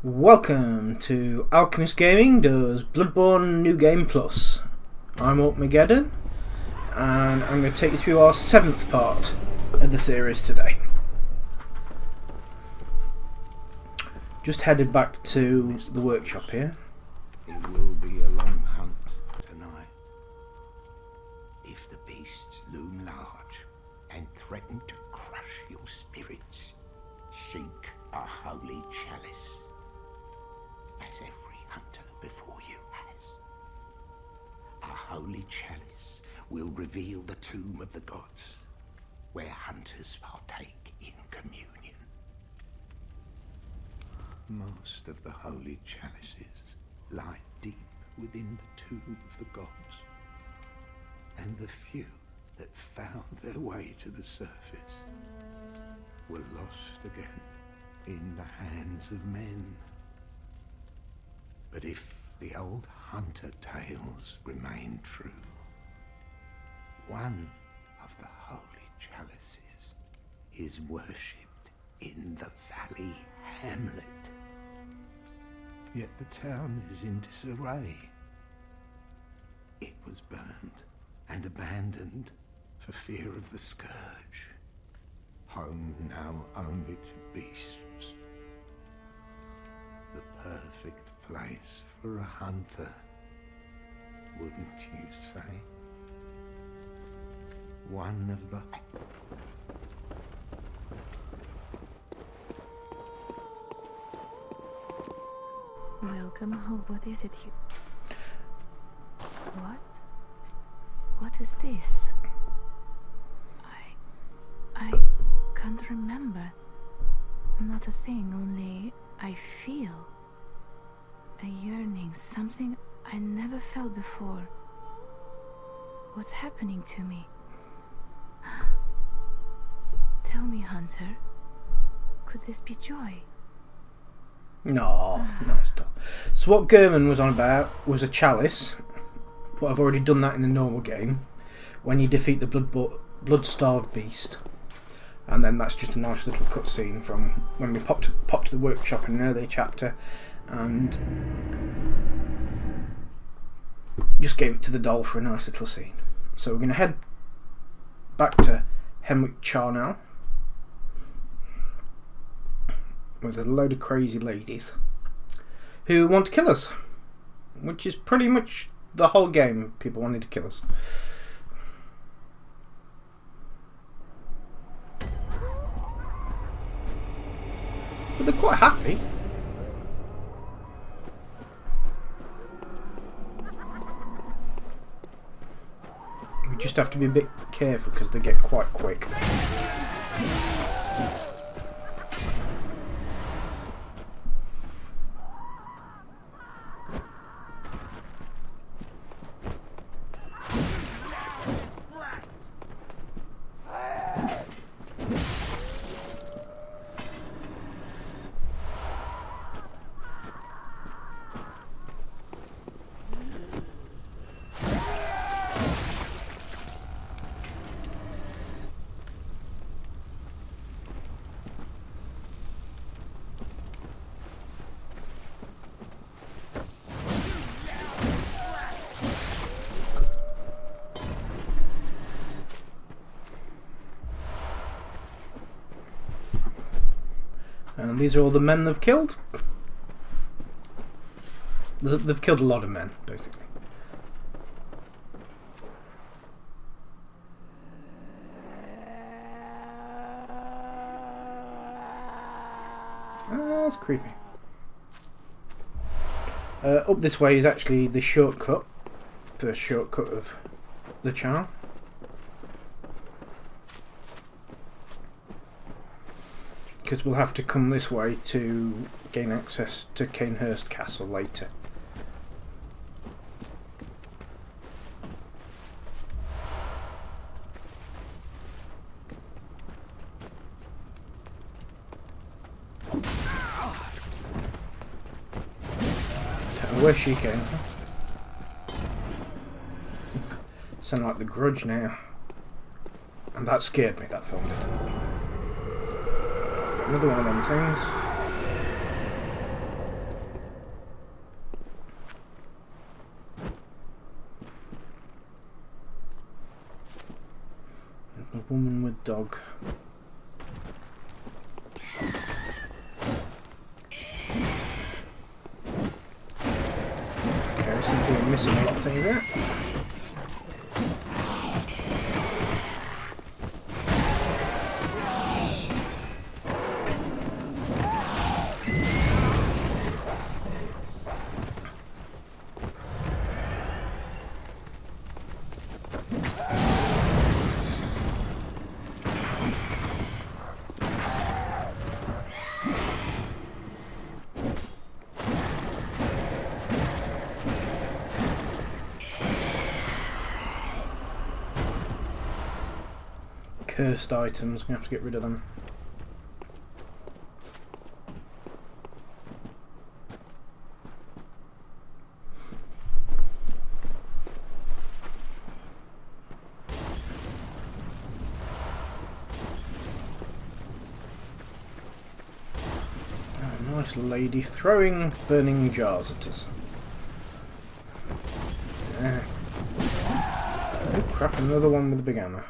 Welcome to Alchemist Gaming does Bloodborne New Game Plus. I'm Armageddon and I'm going to take you through our 7th part of the series today. Just headed back to the workshop here. It will be a long hunt tonight. If the beasts loom large and threaten to crush your spirits, seek a holy chalice, as every hunter before you has. A holy chalice will reveal the tomb of the gods, where hunters partake in communion. Most of the holy chalices lie deep within the tomb of the gods, and the few that found their way to the surface were lost again in the hands of men. But if the old hunter tales remain true, one of the holy chalices is worshipped in the valley hamlet. Yet the town is in disarray. It was burned and abandoned for fear of the scourge. Home now only to beasts. The perfect place for a hunter, wouldn't you say? One of the... Welcome. Oh, what is it here? What is this? I can't remember. Not a thing, only I feel a yearning, something I never felt before. What's happening to me? Tell me, Hunter, could this be joy? No, nice dog. So what German was on about was a chalice, but I've already done that in the normal game when you defeat the blood-starved beast. And then that's just a nice little cutscene from when we popped to the workshop in an earlier chapter and just gave it to the doll for a nice little scene. So we're going to head back to Hemwick Charnel with a load of crazy ladies who want to kill us, which is pretty much the whole game. People wanted to kill us. But they're quite happy. We just have to be a bit careful because they get quite quick. And these are all the men they've killed. They've killed a lot of men, basically. That's creepy. Up this way is actually the shortcut. First shortcut of the channel. Because we'll have to come this way to gain access to Canehurst Castle later. Don't know where she came from. Sound like the Grudge now. And that scared me, that film did. Another one of them things. dog. Okay, seems to be missing a lot of things there. Cursed items, I'm gonna have to get rid of them. Oh, nice lady throwing burning jars at us. Oh crap, another one with a big hammer.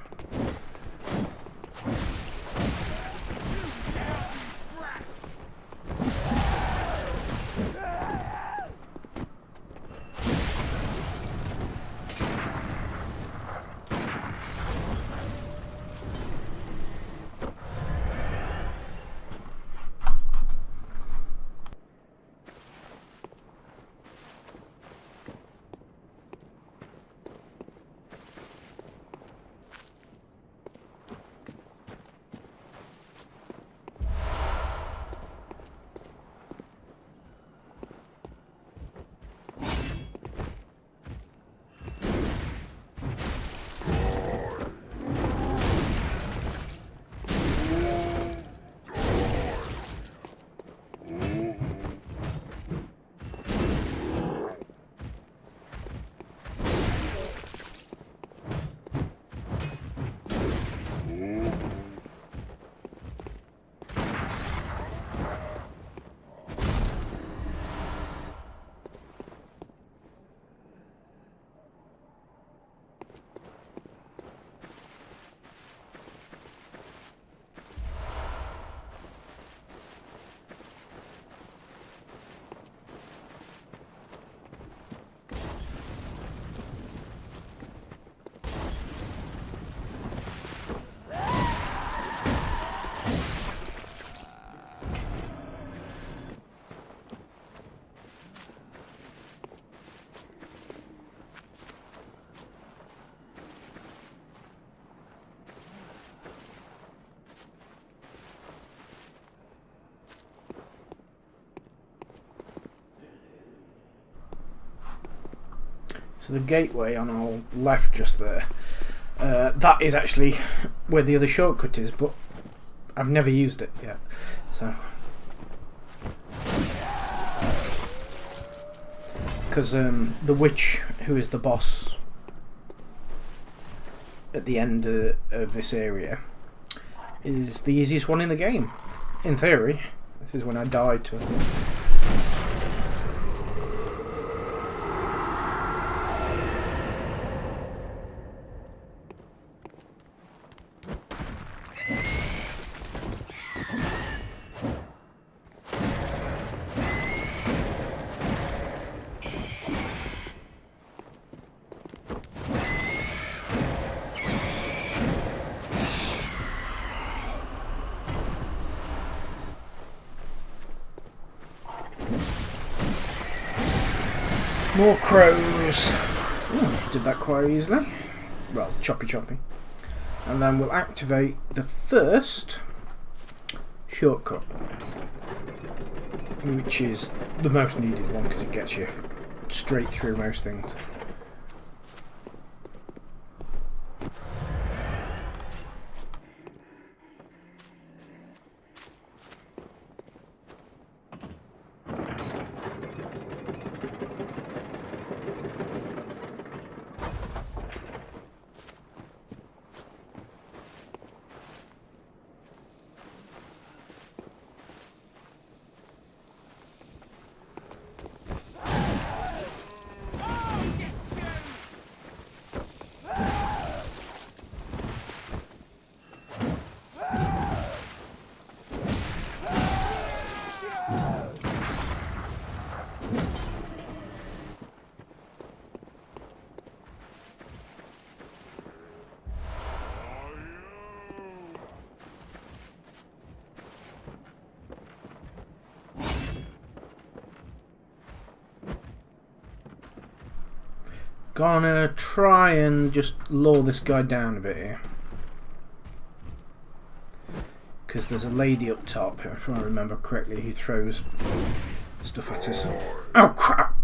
So the gateway on our left just there, that is actually where the other shortcut is, but I've never used it yet. So, because the witch, who is the boss at the end of this area, is the easiest one in the game, in theory. This is when I died to it. More crows. Ooh, did that quite easily. Well, choppy. And then we'll activate the first shortcut, which is the most needed one because it gets you straight through most things. Gonna try and just lure this guy down a bit here. Because there's a lady up top, if I remember correctly, who throws stuff at us. Oh crap!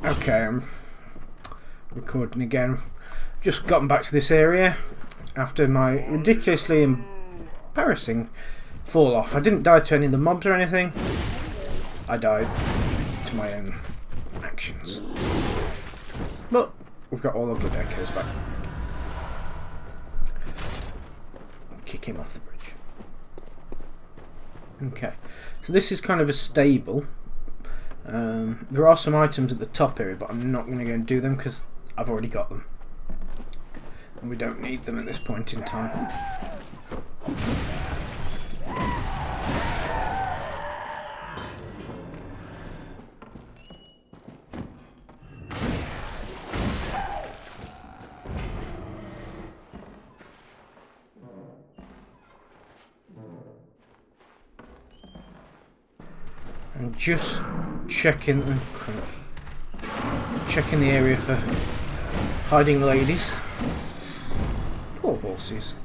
Okay, I'm recording again. Just gotten back to this area after my ridiculously embarrassing fall off. I didn't die to any of the mobs or anything. I died to my own actions. But we've got all the blood echoes back. Kick him off the bridge. Okay, so this is kind of a stable. There are some items at the top area, but I'm not going to go and do them because I've already got them. And we don't need them at this point in time. And just checking the area for hiding ladies. Poor horses.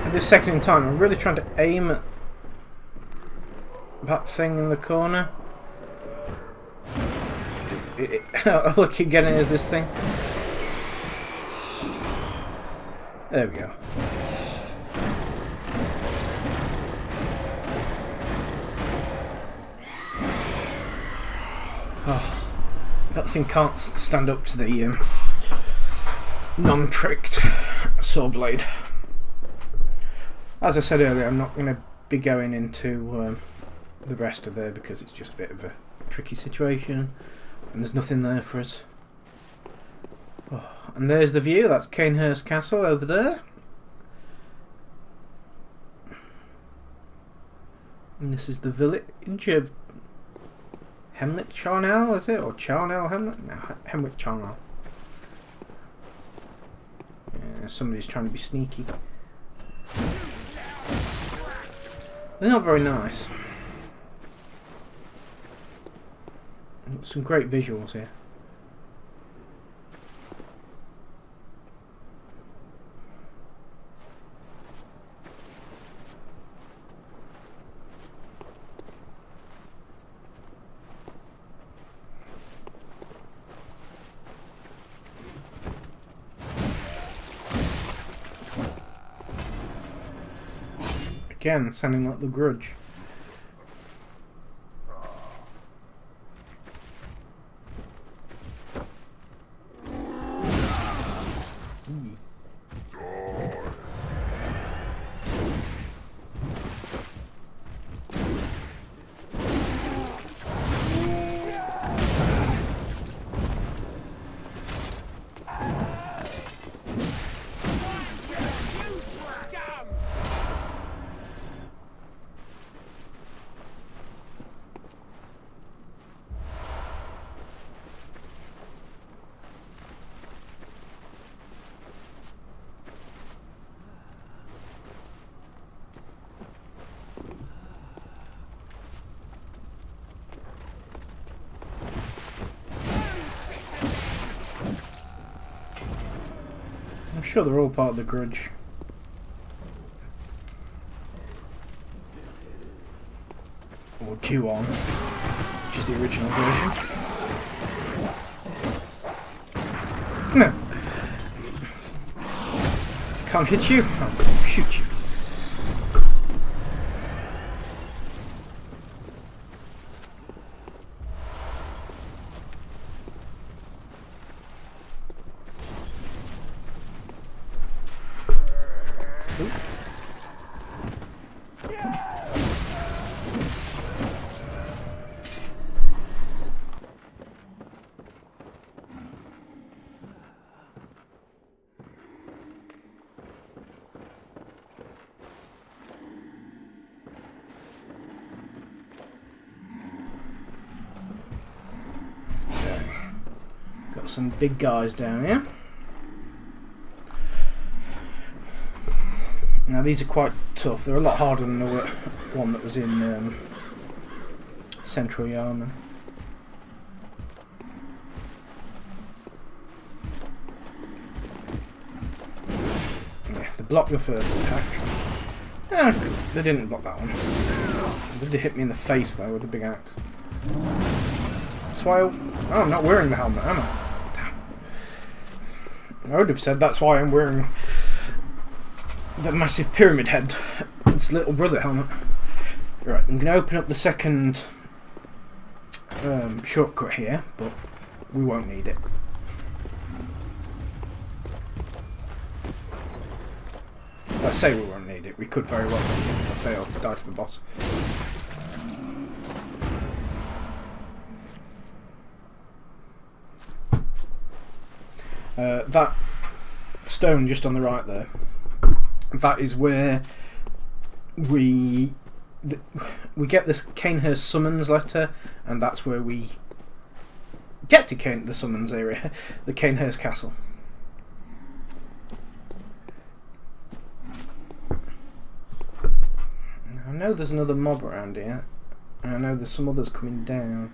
At this second in time, I'm really trying to aim at that thing in the corner. Look again, it is this thing. There we go. Oh, that thing can't stand up to the non-tricked saw blade. As I said earlier, I'm not going to be going into the rest of there because it's just a bit of a tricky situation and there's nothing there for us. Oh, and there's the view. That's Canehurst Castle over there. And this is the village of Hemwick Charnel, is it? Or Charnel Hemwick? No, Hemwick Charnel. Yeah, somebody's trying to be sneaky. They're not very nice. Some great visuals here. Again, sounding like The Grudge. I'm sure they're all part of The Grudge. Or Ju-On, which is the original version. No! Can't hit you? I'll shoot you. got some big guys down here. Now these are quite tough. They're a lot harder than the one that was in Central Yarman. Yeah, they blocked the first attack. They didn't block that one. They did hit me in the face though with the big axe. That's why I'm not wearing the helmet, am I? Damn. I would have said that's why I'm wearing the massive pyramid head. It's little brother helmet. Right, I'm going to open up the second shortcut here, but we won't need it. I say we won't need it. We could very well need it if I fail to die to the boss. That stone just on the right there, that is where we get this Canehurst summons letter, and that's where we get to the summons area, the Canehurst castle. I know there's another mob around here, and I know there's some others coming down.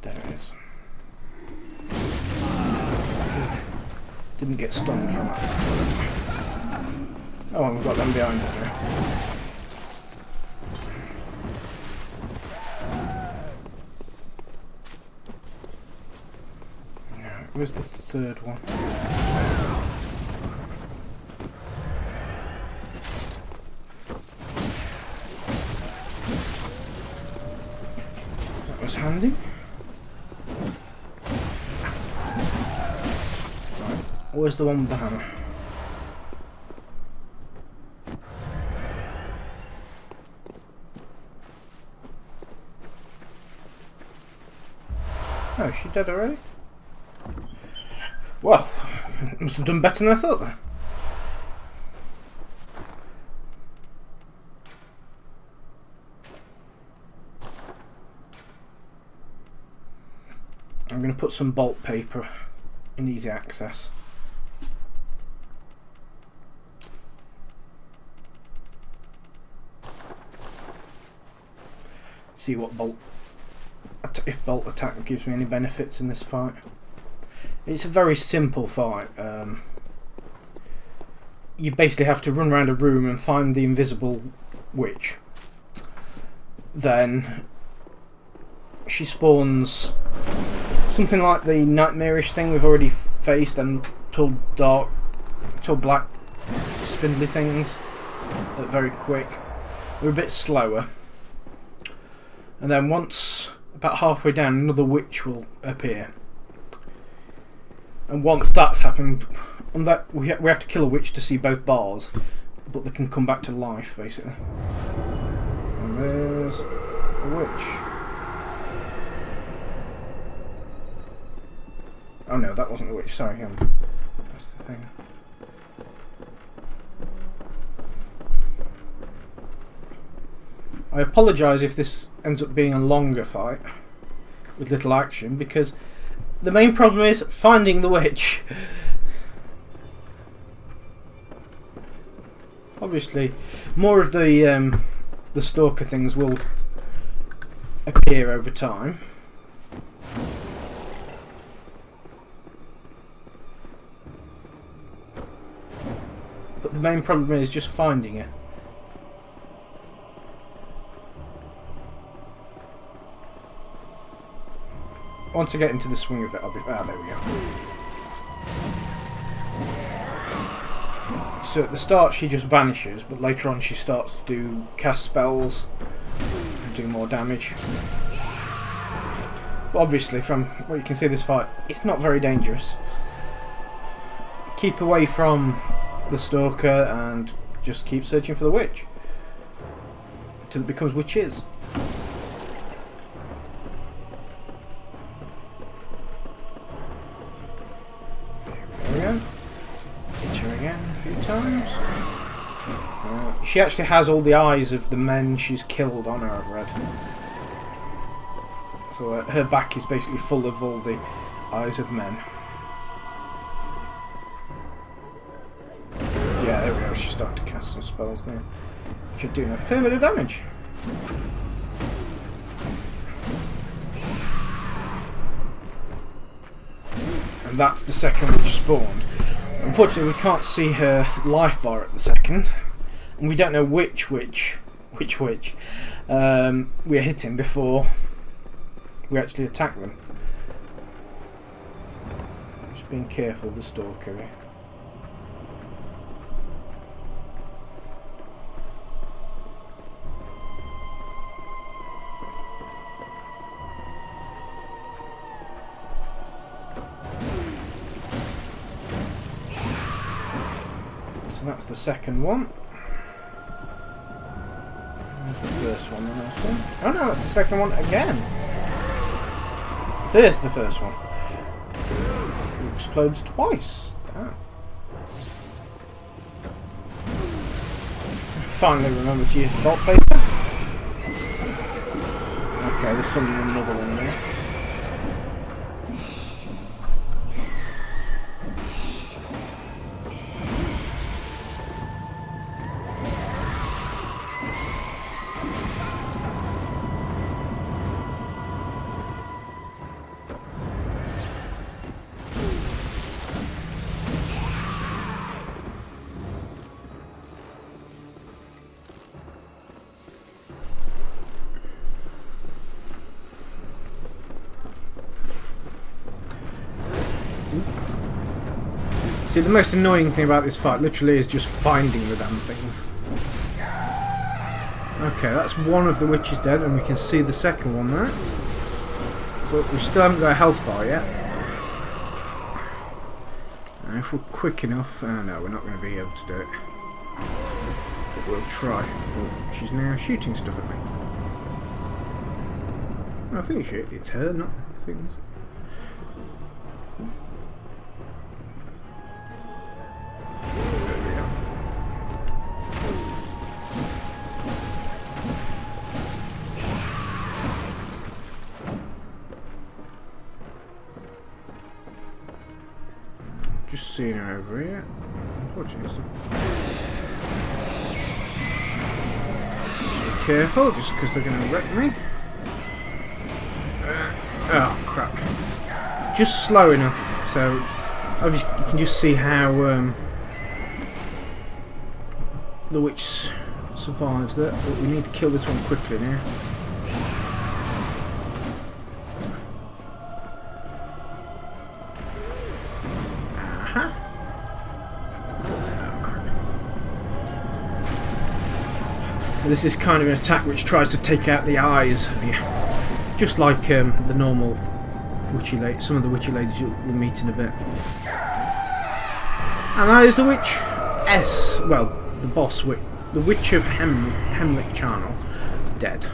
There it is. Didn't get stunned from that. Oh, we've got them behind us now. Where's the third one? That was handy. Right. Where's the one with the hammer? Oh, is she dead already? Well, must have done better than I thought there. I'm going to put some bolt paper in easy access. See what if bolt attack gives me any benefits in this fight. It's a very simple fight. You basically have to run around a room and find the invisible witch. Then she spawns something like the nightmarish thing we've already faced, and tall black spindly things that are very quick. They're a bit slower. And then once about halfway down, another witch will appear. And once that's happened, on that we have to kill a witch to see both bars, but they can come back to life basically. And there's a witch. Oh no, that wasn't a witch. Sorry, that's the thing. I apologise if this ends up being a longer fight with little action, because the main problem is finding the witch. Obviously, more of the stalker things will appear over time. But the main problem is just finding it. Once I get into the swing of it, I'll be... Ah, there we go. So at the start she just vanishes, but later on she starts to cast spells and do more damage. But obviously, from what you can see of this fight, it's not very dangerous. Keep away from the stalker and just keep searching for the witch until it becomes witches. Hit her again a few times. She actually has all the eyes of the men she's killed on her, I've read. So her back is basically full of all the eyes of men. Yeah, there we go, she's starting to cast some spells now. She's doing a fair bit of damage. And that's the second which spawned. Unfortunately, we can't see her life bar at the second. And we don't know which witch we're hitting before we actually attack them. Just being careful, the stalker here. So that's the second one. There's the first one, then also. Oh no, that's the second one again. There's the first one. It explodes twice. Damn. Finally remember to use the bolt paper. Okay, there's another one there. See, the most annoying thing about this fight literally is just finding the damn things. Okay, that's one of the witches dead, and we can see the second one there. But we still haven't got a health bar yet. And if we're quick enough... no, we're not going to be able to do it. But we'll try. Oh, she's now shooting stuff at me. I think it's her, not things. Just seeing her over here. Unfortunately, be careful, just because they're going to wreck me. Oh crap! Just slow enough, so obviously you can just see how the witch survives that. But we need to kill this one quickly now. This is kind of an attack which tries to take out the eyes of you, just like the normal witchy lady. Some of the witchy ladies we'll meet in a bit. And that is the witch S. Well, the boss witch, the Witch of Hemwick Charnel, dead.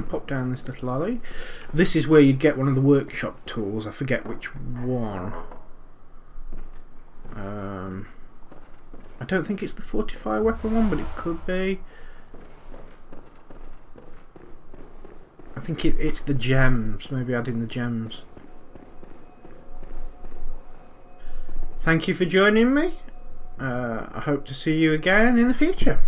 Pop down this little alley. This is where you'd get one of the workshop tools. I forget which one. I don't think it's the fortify weapon one, but it could be. I think it's the gems. Maybe adding the gems. Thank you for joining me. I hope to see you again in the future.